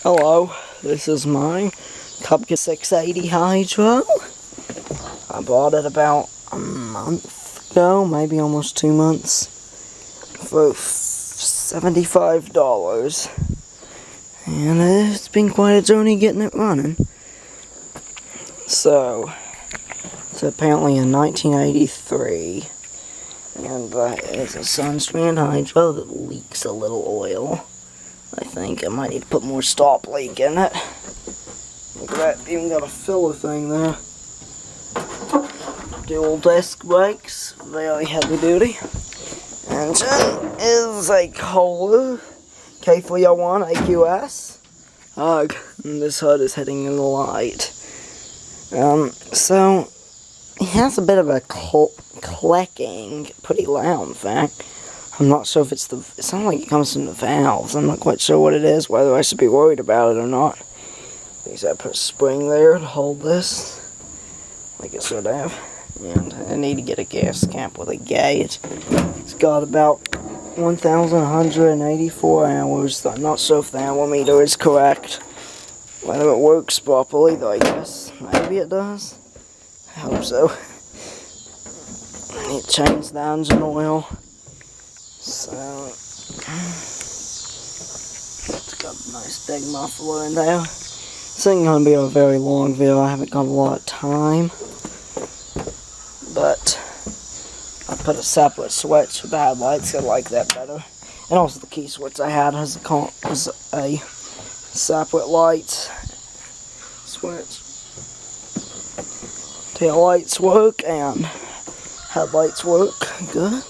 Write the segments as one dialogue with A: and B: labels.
A: Hello, this is my Cub Cadet 680 Hydro. I bought it about a month ago, maybe almost 2 months, for $75. And it's been quite a journey getting it running. So, it's apparently a 1983, and it's a Sunstrand Hydro that leaks a little oil. I think I might need to put more stop leak in it. Look at that, even got a filler thing there. Dual disc brakes, very heavy duty. Engine is a Kohler K301 AQS. Ugh, and this hood is hitting in the light. So, it has a bit of a clicking, pretty loud in fact. I'm not sure if it sounds like it comes from the valves. I'm not quite sure what it is, whether I should be worried about it or not. Because I put a spring there to hold this, like it should have. And I need to get a gas cap with a gauge. It's got about 1,184 hours. I'm not sure if the hour meter is correct. Whether it works properly, though I guess maybe it does. I hope so. I need to change the engine oil. So, it's got a nice big muffler in there. This ain't going to be a very long video. I haven't got a lot of time. But, I put a separate switch for the headlights. I like that better. And also the key switch I had has a separate light switch. Tail lights work and headlights work good.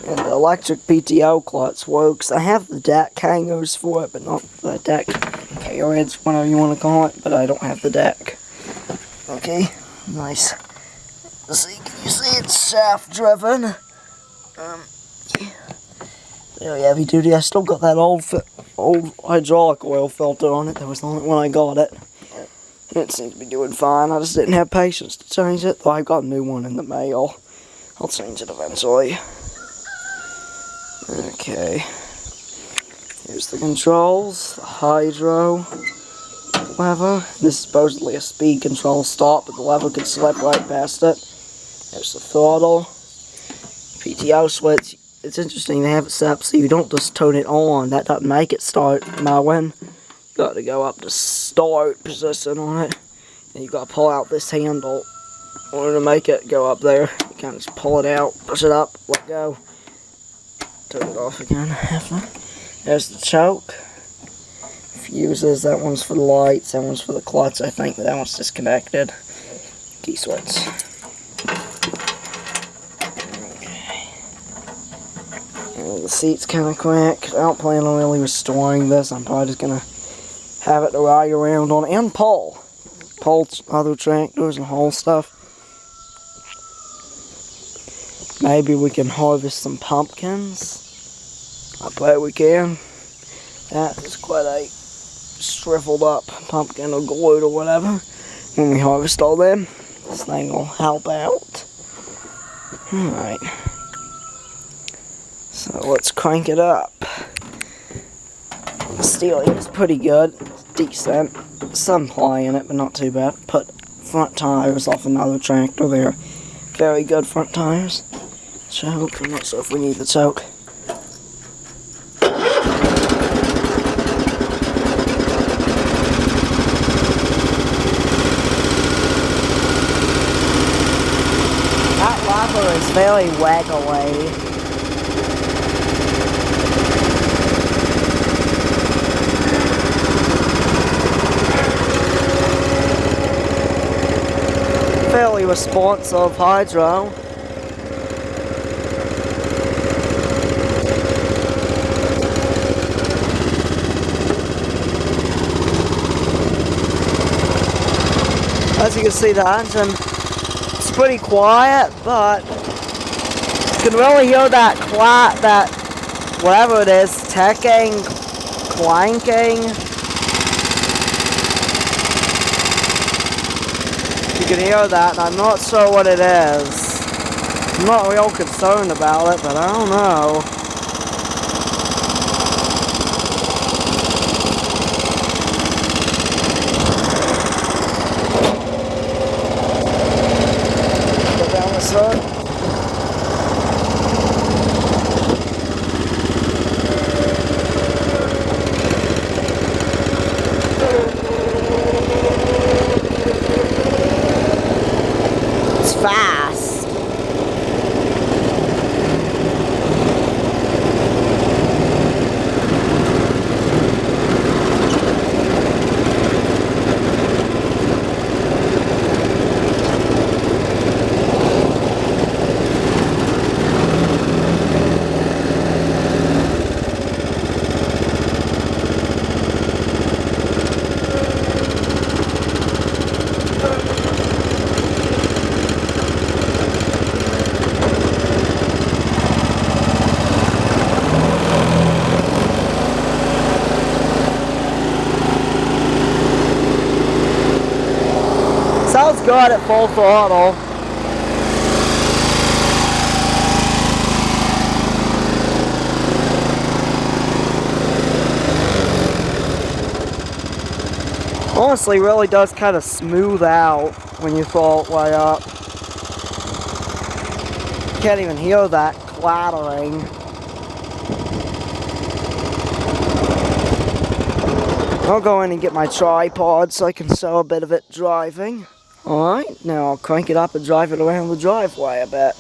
A: And the electric PTO clutch works. I have the deck hangers for it, but not the deck carriage, whatever you want to call it, but I don't have the deck. Okay, nice. See, can you see it's shaft driven? Very heavy duty. I still got that old hydraulic oil filter on it. That was the only one I got it. It seems to be doing fine. I just didn't have patience to change it, though I got a new one in the mail. I'll change it eventually. Okay, here's the controls, the hydro lever. This is supposedly a speed control stop, but the lever could slip right past it. There's the throttle, PTO switch. It's interesting they have it set up so you don't just turn it on. That doesn't make it start mowing. Got to go up to start position on it, and you got to pull out this handle in order to make it go up there. You kind of just pull it out, push it up, let go. Turn it off again. There's the choke. Fuses, that one's for the lights, that one's for the clutch, I think, but that one's disconnected. Key switch. Okay. And the seat's kind of cracked. I don't plan on really restoring this. I'm probably just going to have it to ride around on and pull. Pull other tractors and haul stuff. Maybe we can harvest some pumpkins. I bet we can. That is quite a shriveled up pumpkin or gourd or whatever. When we harvest all them, this thing will help out. Alright. So let's crank it up. The steering is pretty good. It's decent. Some ply in it, but not too bad. Put front tires off another tractor. They're very good front tires. Choke. I'm not sure if we need the choke. That lever is very waggly. Fairly responsive hydro. As you can see, the engine is pretty quiet, but you can really hear that whatever it is, ticking, clanking. You can hear that, and I'm not sure what it is. I'm not real concerned about it, but I don't know. shot at full throttle. Honestly, really does kind of smooth out when you throw it way up. You can't even hear that clattering. I'll go in and get my tripod so I can show a bit of it driving. Alright, now I'll crank it up and drive it around the driveway a bit.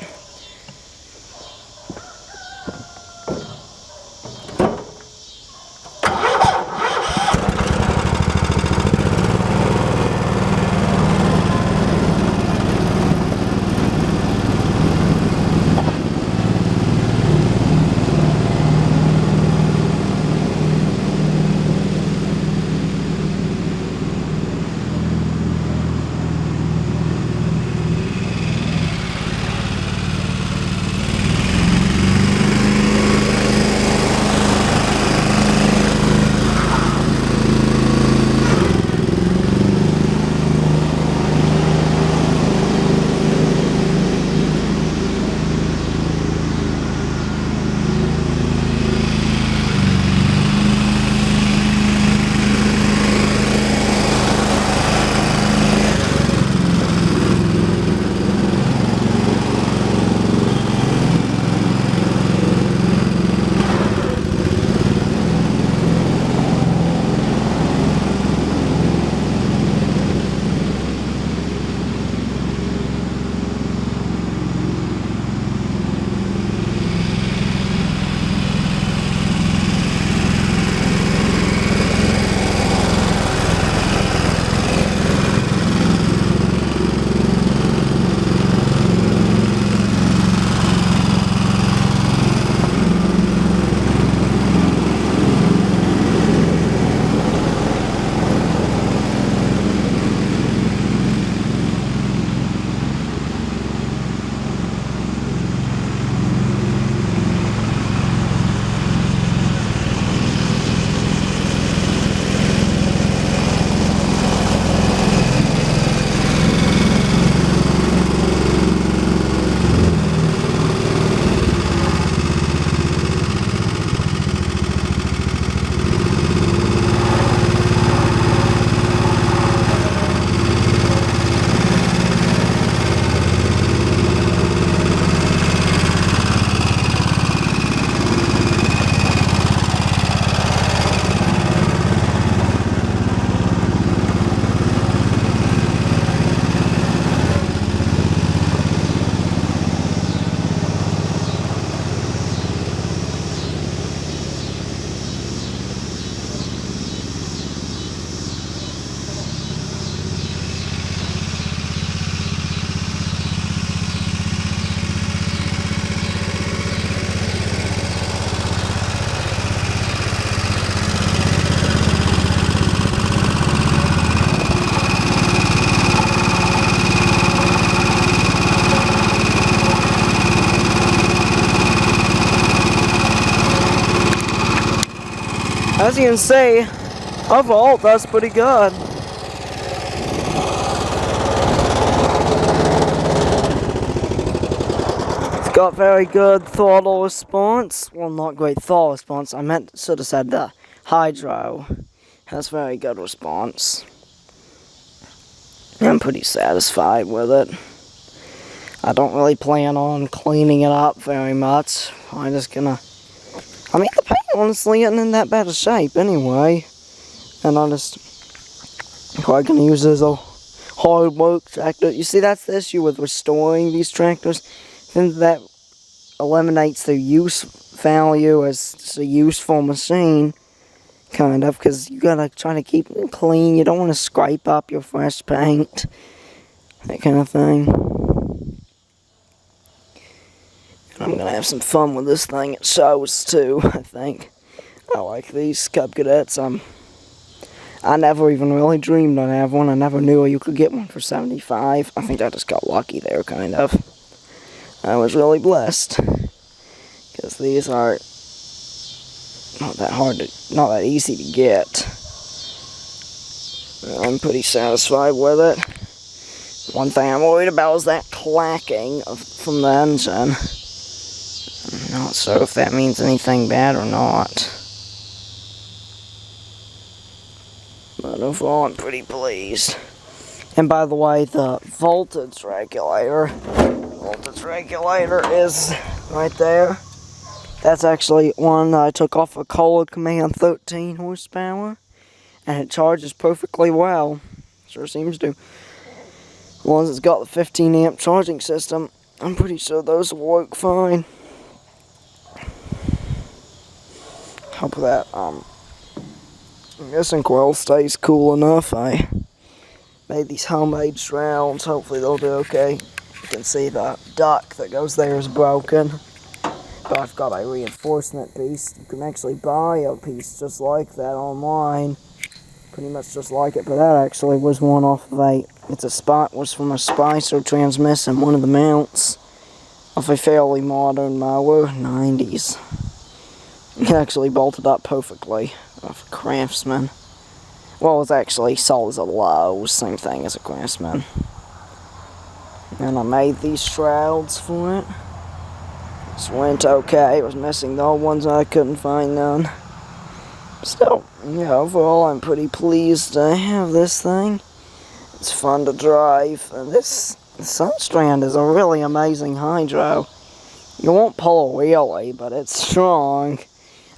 A: As you can see, overall it does pretty good. It's got very good throttle response. Well, not great throttle response. I should have said the hydro has very good response. I'm pretty satisfied with it. I don't really plan on cleaning it up very much. I'm just gonna... I mean, the paint honestly isn't in that bad a shape anyway. And I'm just probably gonna use it as a hard work tractor. You see, that's the issue with restoring these tractors. Then that eliminates their use value as just a useful machine, kind of, because you gotta try to keep it clean. You don't want to scrape up your fresh paint, that kind of thing. And I'm gonna have some fun with this thing. It shows too, I think. I like these Cub Cadets. I never even really dreamed I'd have one. I never knew you could get one for $75. I think I just got lucky there, kind of. I was really blessed, because these are not that easy to get. I'm pretty satisfied with it. One thing I'm worried about is that clacking from the engine. I'm not sure if that means anything bad or not. But overall, I'm pretty pleased. And by the way, the voltage regulator is right there. That's actually one that I took off a Kohler Command 13 horsepower. And it charges perfectly well. Sure seems to. As long as it's got the 15 amp charging system, I'm pretty sure those will work fine. Hope that missing coil stays cool enough. I made these homemade shrouds. Hopefully they'll do okay. You can see the duct that goes there is broken. But I've got a reinforcement piece. You can actually buy a piece just like that online. Pretty much just like it, but that actually was one off of was from a Spicer transmission, one of the mounts of a fairly modern mower, 90s. It actually bolted up perfectly off a Craftsman. Well, it was actually sold as a Lowe's, same thing as a Craftsman. And I made these shrouds for it. This went okay. It was missing the old ones, I couldn't find none. Still, yeah, overall I'm pretty pleased to have this thing. It's fun to drive, and this Sunstrand is a really amazing hydro. You won't pull a wheelie, but it's strong.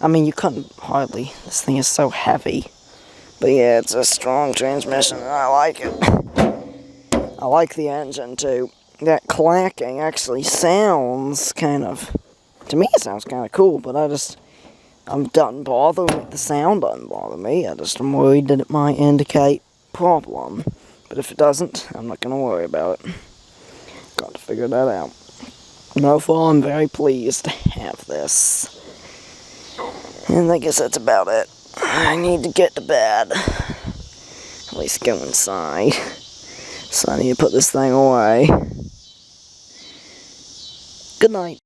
A: I mean, you couldn't hardly. This thing is so heavy. But yeah, it's a strong transmission, and I like it. I like the engine, too. That clacking actually sounds kind of... To me, it sounds kind of cool, but doesn't bother me. The sound doesn't bother me. I'm worried that it might indicate problem. But if it doesn't, I'm not going to worry about it. Got to figure that out. Overall, I'm very pleased to have this. And I guess that's about it. I need to get to bed. At least go inside. So I need to put this thing away. Good night.